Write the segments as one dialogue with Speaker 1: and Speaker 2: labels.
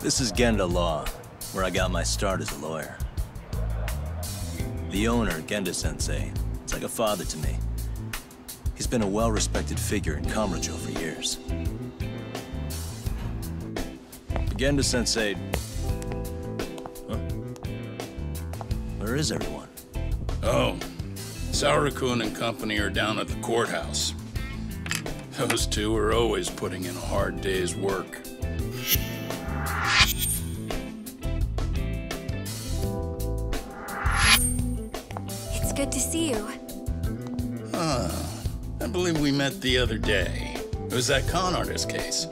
Speaker 1: This is Genda Law, where I got my start as a lawyer. The owner, Genda-sensei, is like a father to me. He's been a well-respected figure in Kamurocho for years. Genda-sensei... Huh? Where is everyone?
Speaker 2: Oh, Saura-kun and company are down at the courthouse. Those two are always putting in a hard day's work.
Speaker 3: It's good to see you.
Speaker 2: I believe we met the other day. It was that con artist case.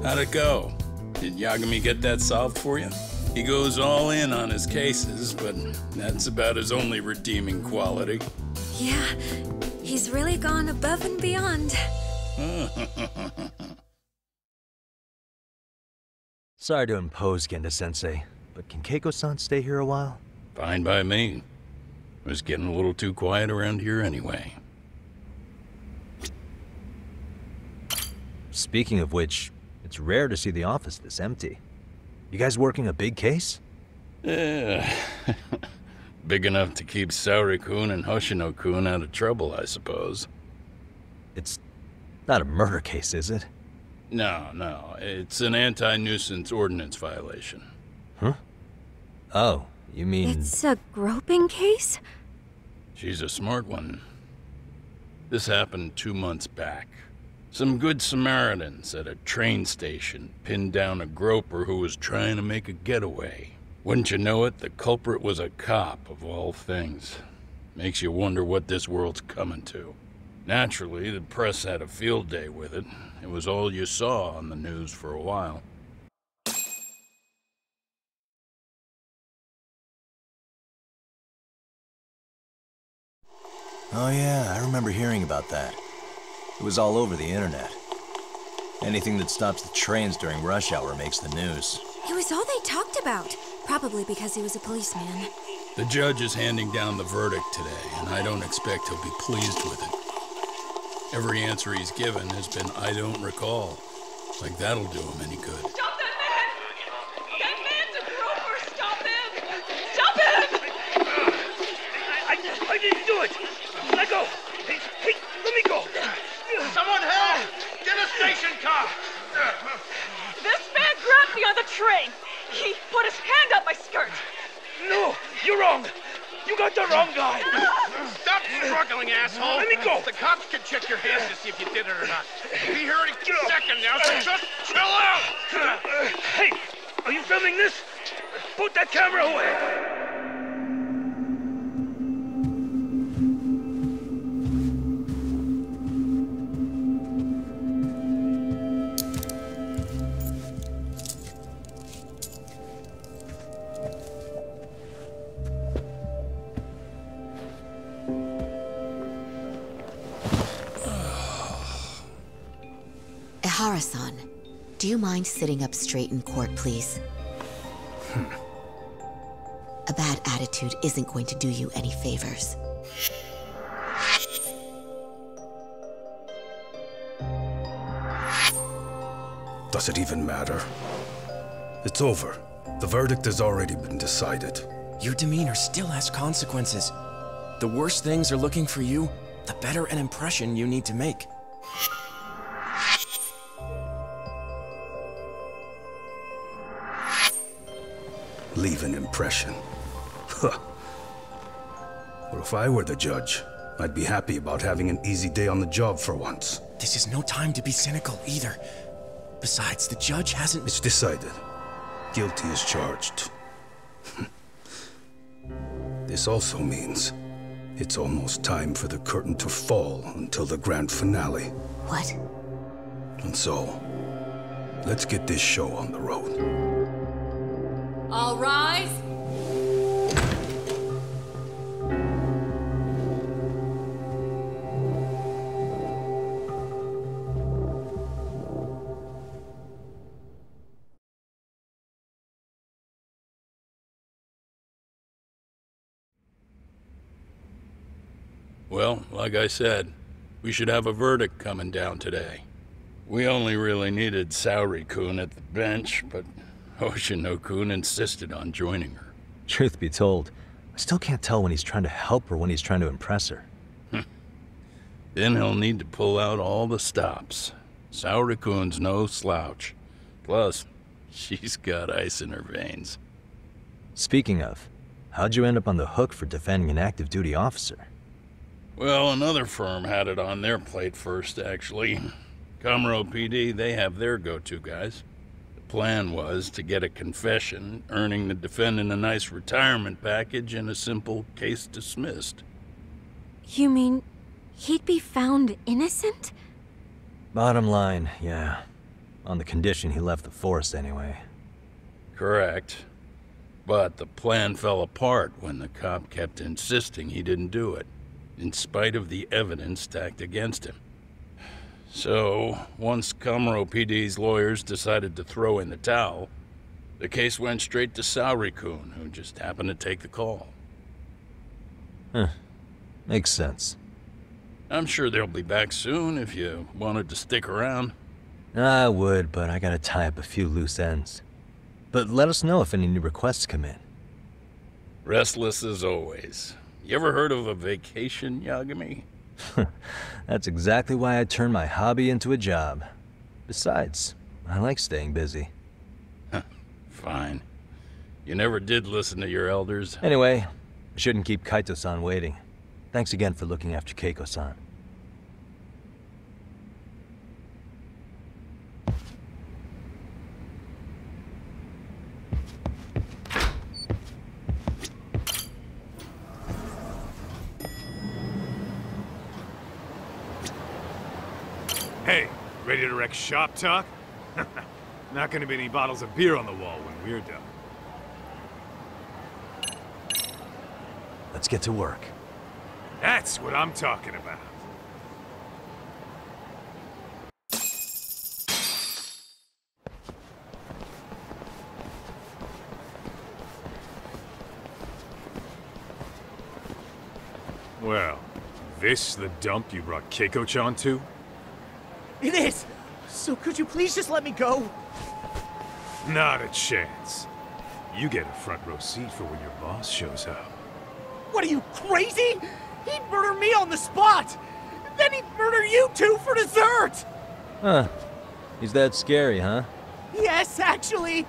Speaker 2: How'd it go? Did Yagami get that solved for you? He goes all in on his cases, but that's about his only redeeming quality.
Speaker 3: Yeah, he's really gone above and beyond.
Speaker 1: Sorry to impose, Genda-sensei, but can Keiko-san stay here a while?
Speaker 2: Fine by me. It was getting a little too quiet around here anyway.
Speaker 1: Speaking of which, it's rare to see the office this empty. You guys working a big case?
Speaker 2: Yeah. Big enough to keep Saori-kun and Hoshino-kun out of trouble, I suppose.
Speaker 1: It's not a murder case, is it?
Speaker 2: No. It's an anti-nuisance ordinance violation.
Speaker 1: Huh? Oh, you mean...
Speaker 3: It's a groping case?
Speaker 2: She's a smart one. This happened 2 months back. Some good Samaritans at a train station pinned down a groper who was trying to make a getaway. Wouldn't you know it, the culprit was a cop, of all things. Makes you wonder what this world's coming to. Naturally, the press had a field day with it. It was all you saw on the news for a while.
Speaker 1: Oh yeah, I remember hearing about that. It was all over the internet. Anything that stops the trains during rush hour makes the news.
Speaker 3: It was all they talked about. Probably because he was a policeman.
Speaker 2: The judge is handing down the verdict today, and I don't expect he'll be pleased with it. Every answer he's given has been, I don't recall. Like that'll do him any good.
Speaker 4: Stop that man! That man's a groper! Stop him! Stop him!
Speaker 5: I didn't do it! Let go! Hey, let me go!
Speaker 6: Someone help! Get a station car!
Speaker 4: This man grabbed me on the train! He put his hand up my skirt!
Speaker 5: No! You're wrong! You got the wrong guy!
Speaker 6: Stop struggling, asshole!
Speaker 5: Let me go!
Speaker 6: The cops can check your hands to see if you did it or not. Be here any second now, so just chill out!
Speaker 5: Hey! Are you filming this? Put that camera away!
Speaker 7: Ihara-san, do you mind sitting up straight in court, please? A bad attitude isn't going to do you any favors.
Speaker 8: Does it even matter? It's over. The verdict has already been decided.
Speaker 9: Your demeanor still has consequences. The worse things are looking for you, the better an impression you need to make.
Speaker 8: Leave an impression. Huh. Well, if I were the judge, I'd be happy about having an easy day on the job for once.
Speaker 9: This is no time to be cynical, either. Besides, the judge hasn't...
Speaker 8: It's decided. Guilty is charged. This also means it's almost time for the curtain to fall until the grand finale.
Speaker 7: What?
Speaker 8: And so, let's get this show on the road.
Speaker 4: All rise!
Speaker 2: Well, like I said, we should have a verdict coming down today. We only really needed Saori-kun at the bench, but Hoshino-kun insisted on joining her.
Speaker 1: Truth be told, I still can't tell when he's trying to help or when he's trying to impress her.
Speaker 2: Then he'll need to pull out all the stops. Saori-kun's no slouch. Plus, she's got ice in her veins.
Speaker 1: Speaking of, how'd you end up on the hook for defending an active duty officer?
Speaker 2: Well, another firm had it on their plate first, actually. Kamuro PD, they have their go-to guys. The plan was to get a confession, earning the defendant a nice retirement package and a simple case dismissed.
Speaker 3: You mean he'd be found innocent?
Speaker 1: Bottom line, yeah. On the condition he left the forest anyway.
Speaker 2: Correct. But the plan fell apart when the cop kept insisting he didn't do it, in spite of the evidence stacked against him. So, once Kamuro PD's lawyers decided to throw in the towel, the case went straight to Saori-kun, who just happened to take the call.
Speaker 1: Makes sense.
Speaker 2: I'm sure they'll be back soon if you wanted to stick around.
Speaker 1: I would, but I gotta tie up a few loose ends. But let us know if any new requests come in.
Speaker 2: Restless as always. You ever heard of a vacation, Yagami?
Speaker 1: That's exactly why I turned my hobby into a job. Besides, I like staying busy.
Speaker 2: Fine. You never did listen to your elders.
Speaker 1: Anyway, I shouldn't keep Kaito-san waiting. Thanks again for looking after Keiko-san.
Speaker 10: Hey, ready to wreck shop talk? Not gonna be any bottles of beer on the wall when we're done.
Speaker 1: Let's get to work.
Speaker 10: That's what I'm talking about. Well, this the dump you brought Keiko-chan to?
Speaker 11: It is! So could you please just let me go?
Speaker 10: Not a chance. You get a front row seat for when your boss shows up.
Speaker 11: What are you, crazy? He'd murder me on the spot! Then he'd murder you two for dessert!
Speaker 1: Huh. He's that scary, huh?
Speaker 11: Yes, actually!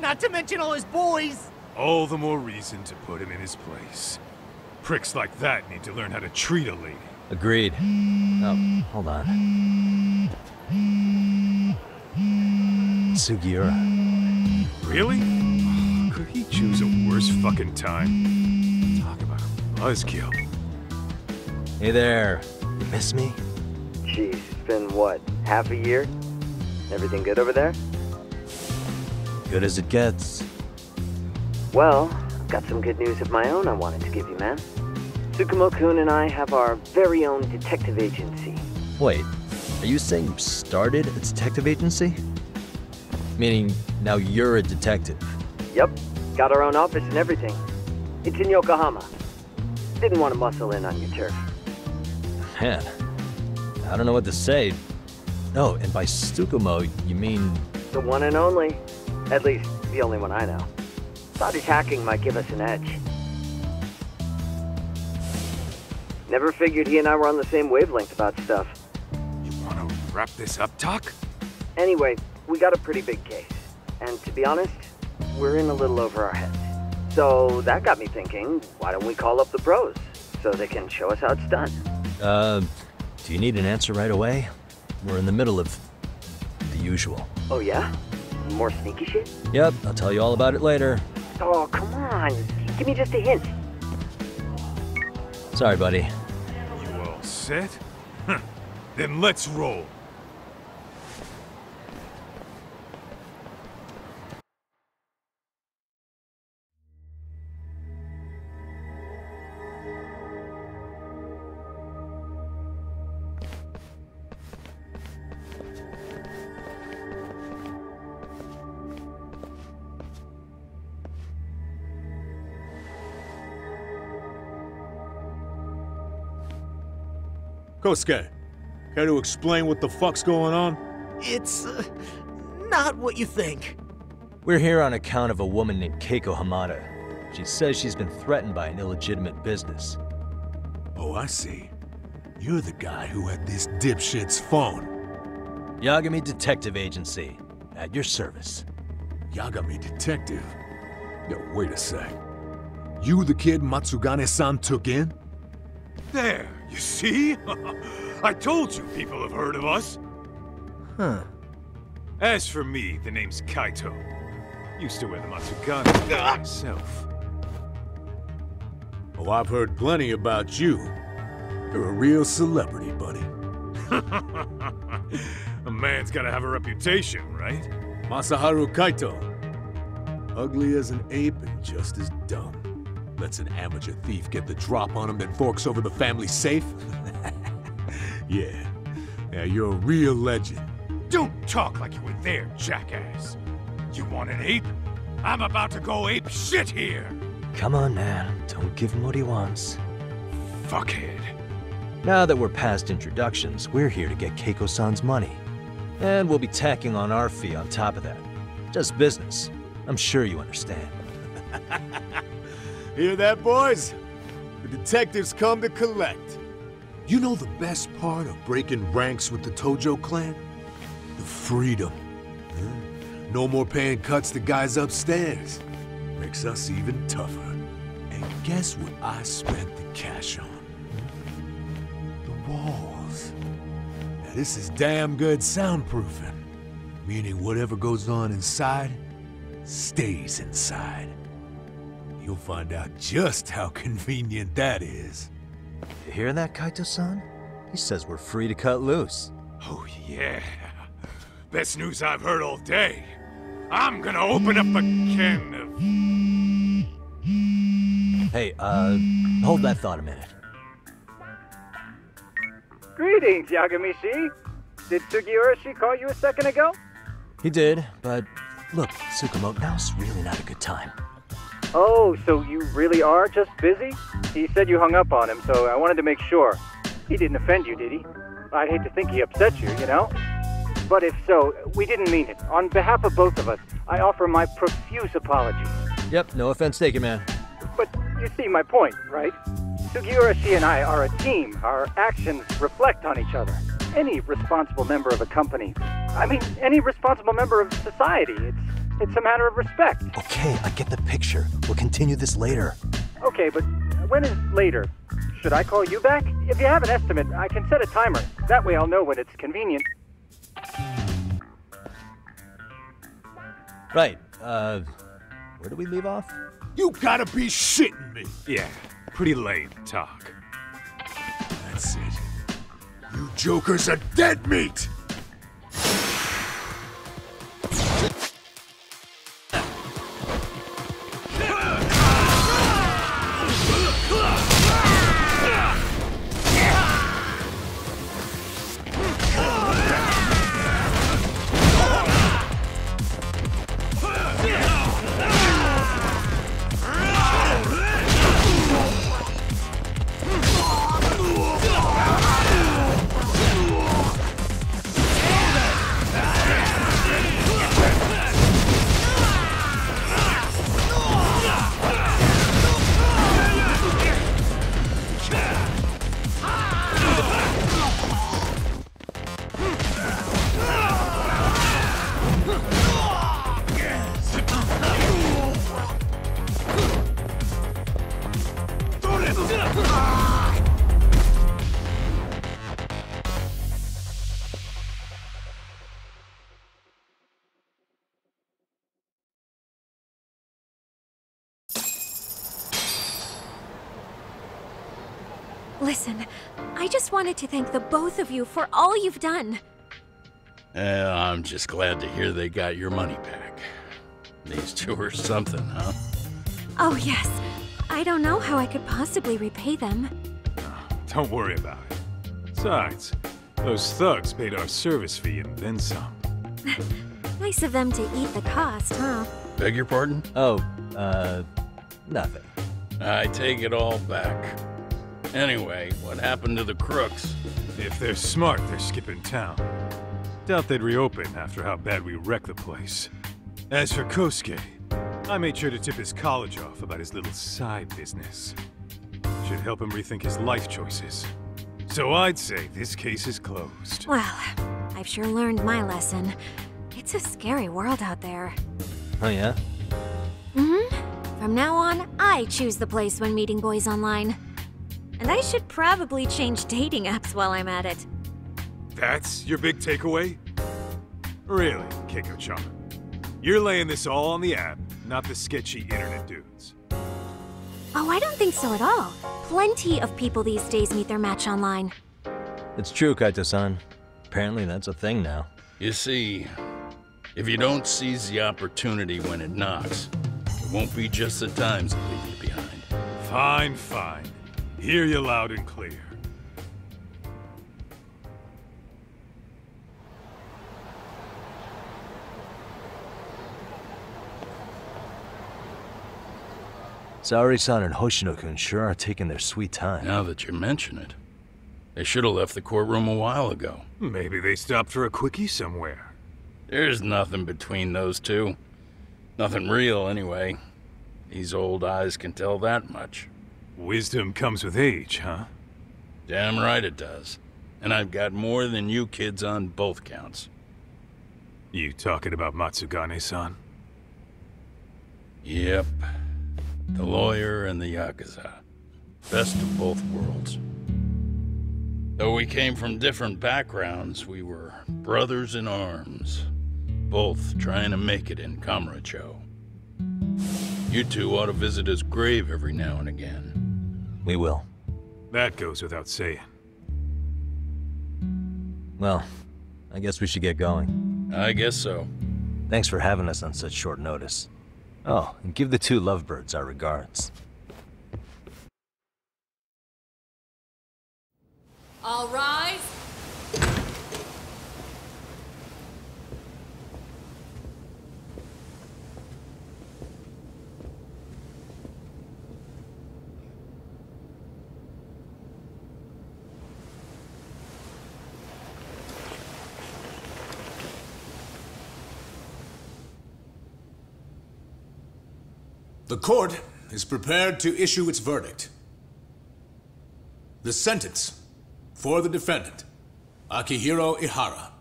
Speaker 11: Not to mention all his boys!
Speaker 10: All the more reason to put him in his place. Pricks like that need to learn how to treat a lady.
Speaker 1: Agreed. Oh, hold on. Sugiura.
Speaker 10: Really? Could he choose a worse fucking time? Talk about a buzzkill.
Speaker 1: Hey there. You miss me?
Speaker 12: Jeez, it's been what, half a year? Everything good over there?
Speaker 1: Good as it gets.
Speaker 12: Well, I've got some good news of my own I wanted to give you, man. Tsukumo-kun and I have our very own detective agency.
Speaker 1: Wait, are you saying you started a detective agency? Meaning, now you're a detective?
Speaker 12: Yep, got our own office and everything. It's in Yokohama. Didn't want to muscle in on your turf.
Speaker 1: Man, I don't know what to say. Oh, and by Tsukumo, you mean...
Speaker 12: The one and only. At least, the only one I know. Thought his hacking might give us an edge. Never figured he and I were on the same wavelength about stuff.
Speaker 10: You wanna wrap this up, Talk?
Speaker 12: Anyway, we got a pretty big case. And to be honest, we're in a little over our heads. So that got me thinking, why don't we call up the pros so they can show us how it's done?
Speaker 1: Do you need an answer right away? We're in the middle of the usual.
Speaker 12: Oh yeah? More sneaky shit?
Speaker 1: Yep, I'll tell you all about it later.
Speaker 12: Oh, come on. Give me just a hint.
Speaker 1: Sorry, buddy.
Speaker 10: You all set? Then let's roll.
Speaker 13: Kosuke, care to explain what the fuck's going on?
Speaker 11: it's not what you think.
Speaker 1: We're here on account of a woman named Keiko Hamada. She says she's been threatened by an illegitimate business.
Speaker 13: Oh, I see. You're the guy who had this dipshit's phone.
Speaker 1: Yagami Detective Agency, at your service.
Speaker 13: Yagami Detective? Yo, wait a sec. You the kid Matsugane-san took in?
Speaker 10: There, you see? I told you people have heard of us.
Speaker 11: Huh.
Speaker 10: As for me, the name's Kaito. Used to wear the Matsugane myself.
Speaker 13: Oh, I've heard plenty about you. You're a real celebrity, buddy.
Speaker 10: A man's gotta have a reputation, right?
Speaker 13: Masaharu Kaito. Ugly as an ape and just as dumb. Lets an amateur thief get the drop on him, then forks over the family safe? Yeah, you're a real legend.
Speaker 10: Don't talk like you were there, jackass. You want an ape? I'm about to go ape shit here!
Speaker 1: Come on, man. Don't give him what he wants.
Speaker 10: Fuckhead.
Speaker 1: Now that we're past introductions, we're here to get Keiko-san's money. And we'll be tacking on our fee on top of that. Just business. I'm sure you understand.
Speaker 13: Hear that, boys? The detectives come to collect. You know the best part of breaking ranks with the Tojo clan? The freedom. Huh? No more paying cuts to guys upstairs. Makes us even tougher. And guess what I spent the cash on? The walls. Now this is damn good soundproofing. Meaning whatever goes on inside, stays inside. You'll find out just how convenient that is.
Speaker 1: You hear that, Kaito-san? He says we're free to cut loose.
Speaker 10: Oh yeah. Best news I've heard all day. I'm gonna open up a can of...
Speaker 1: Hey, hold that thought a minute.
Speaker 12: Greetings, Yagami-shi. Did Sugiura-shi call you a second ago?
Speaker 1: He did, but look, Tsukumo, now's really not a good time.
Speaker 12: Oh, so you really are just busy? He said you hung up on him, so I wanted to make sure. He didn't offend you, did he? I'd hate to think he upset you, you know? But if so, we didn't mean it. On behalf of both of us, I offer my profuse apologies.
Speaker 1: Yep, no offense taken, man.
Speaker 12: But you see my point, right? Sugiura-shi and I are a team. Our actions reflect on each other. Any responsible member of a company, any responsible member of society, it's a matter of respect.
Speaker 1: Okay, I get the picture. We'll continue this later.
Speaker 12: Okay, but when is later? Should I call you back? If you have an estimate, I can set a timer. That way I'll know when it's convenient.
Speaker 1: Right, where do we leave off?
Speaker 13: You gotta be shitting me!
Speaker 10: Yeah, pretty lame talk.
Speaker 13: That's it. You jokers are dead meat!
Speaker 3: Listen, I just wanted to thank the both of you for all you've done.
Speaker 2: I'm just glad to hear they got your money back. These two are something, huh?
Speaker 3: Oh, yes. I don't know how I could possibly repay them.
Speaker 10: Don't worry about it. Besides, those thugs paid our service fee and then some.
Speaker 3: Nice of them to eat the cost, huh?
Speaker 2: Beg your pardon?
Speaker 1: Oh, nothing.
Speaker 2: I take it all back. Anyway, what happened to the crooks?
Speaker 10: If they're smart, they're skipping town. Doubt they'd reopen after how bad we wrecked the place. As for Kosuke, I made sure to tip his college off about his little side business. Should help him rethink his life choices. So I'd say this case is closed.
Speaker 3: Well, I've sure learned my lesson. It's a scary world out there.
Speaker 1: Oh yeah?
Speaker 3: Mm-hmm. From now on, I choose the place when meeting boys online. And I should probably change dating apps while I'm at it.
Speaker 10: That's your big takeaway? Really, Keiko-chan? You're laying this all on the app, not the sketchy internet dudes.
Speaker 3: Oh, I don't think so at all. Plenty of people these days meet their match online.
Speaker 1: It's true, Kaito-san. Apparently that's a thing now.
Speaker 2: You see, if you don't seize the opportunity when it knocks, it won't be just the times that leave you behind.
Speaker 10: Fine, fine. Hear you loud and clear.
Speaker 1: Saori-san and Hoshino-kun sure are taking their sweet time.
Speaker 2: Now that you mention it, they should have left the courtroom a while ago.
Speaker 10: Maybe they stopped for a quickie somewhere.
Speaker 2: There's nothing between those two. Nothing real, anyway. These old eyes can tell that much.
Speaker 10: Wisdom comes with age, huh?
Speaker 2: Damn right it does. And I've got more than you kids on both counts.
Speaker 10: You talking about Matsugane-san?
Speaker 2: Yep. The lawyer and the Yakuza. Best of both worlds. Though we came from different backgrounds, we were brothers in arms. Both trying to make it in Kamurocho. You two ought to visit his grave every now and again.
Speaker 1: We will.
Speaker 10: That goes without saying.
Speaker 1: Well, I guess we should get going.
Speaker 2: I guess so.
Speaker 1: Thanks for having us on such short notice. Oh, and give the two lovebirds our regards.
Speaker 14: All rise.
Speaker 13: The court is prepared to issue its verdict. The sentence for the defendant, Akihiro Ihara,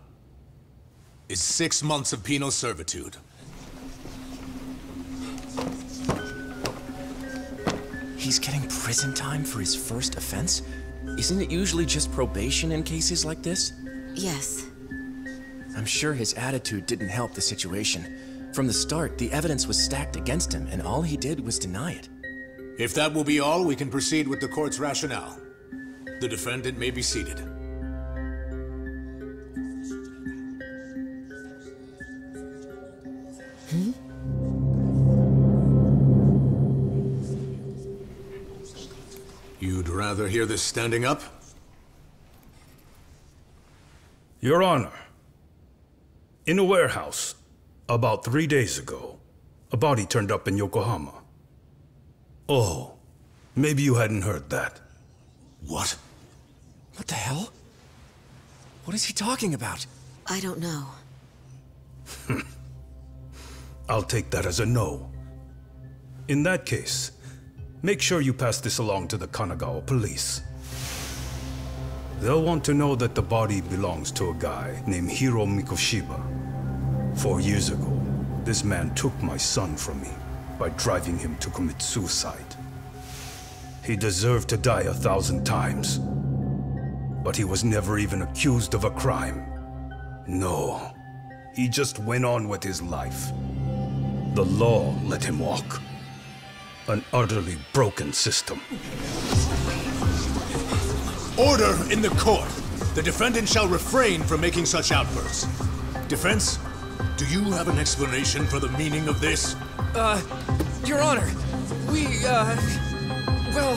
Speaker 13: is 6 months of penal servitude.
Speaker 9: He's getting prison time for his first offense? Isn't it usually just probation in cases like this?
Speaker 7: Yes.
Speaker 9: I'm sure his attitude didn't help the situation. From the start, the evidence was stacked against him, and all he did was deny it.
Speaker 13: If that will be all, we can proceed with the court's rationale. The defendant may be seated. You'd rather hear this standing up?
Speaker 8: Your Honor, in a warehouse, about 3 days ago, a body turned up in Yokohama. Oh, maybe you hadn't heard that.
Speaker 13: What?
Speaker 9: What the hell? What is he talking about?
Speaker 7: I don't know.
Speaker 8: I'll take that as a no. In that case, make sure you pass this along to the Kanagawa police. They'll want to know that the body belongs to a guy named Hiro Mikoshiba. 4 years ago, this man took my son from me by driving him to commit suicide. He deserved to die 1,000 times, but he was never even accused of a crime. No, he just went on with his life. The law let him walk. An utterly broken system.
Speaker 13: Order in the court! The defendant shall refrain from making such outbursts. Defense? Do you have an explanation for the meaning of this?
Speaker 9: Your Honor, well...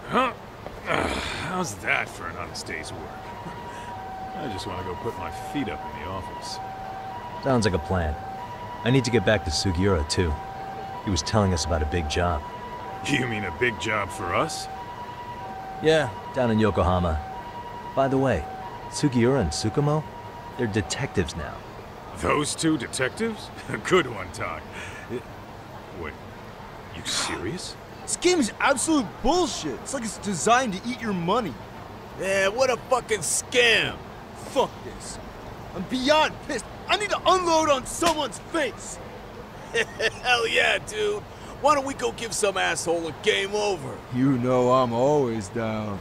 Speaker 10: Huh? How's that for an honest day's work? I just want to go put my feet up in the office.
Speaker 1: Sounds like a plan. I need to get back to Sugiura, too. He was telling us about a big job.
Speaker 10: You mean a big job for us?
Speaker 1: Yeah, down in Yokohama. By the way, Sugiura and Tsukumo, they're detectives now.
Speaker 10: Those two detectives? Good one, Doc. Wait, you serious?
Speaker 11: This game is absolute bullshit. It's like it's designed to eat your money.
Speaker 6: Yeah, what a fucking scam.
Speaker 11: Fuck this. I'm beyond pissed. I need to unload on someone's face.
Speaker 6: Hell yeah, dude. Why don't we go give some asshole a game over?
Speaker 11: You know I'm always down.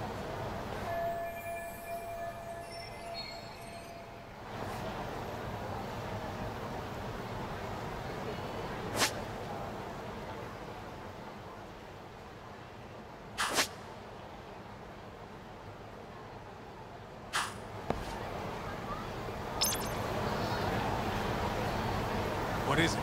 Speaker 10: What is it?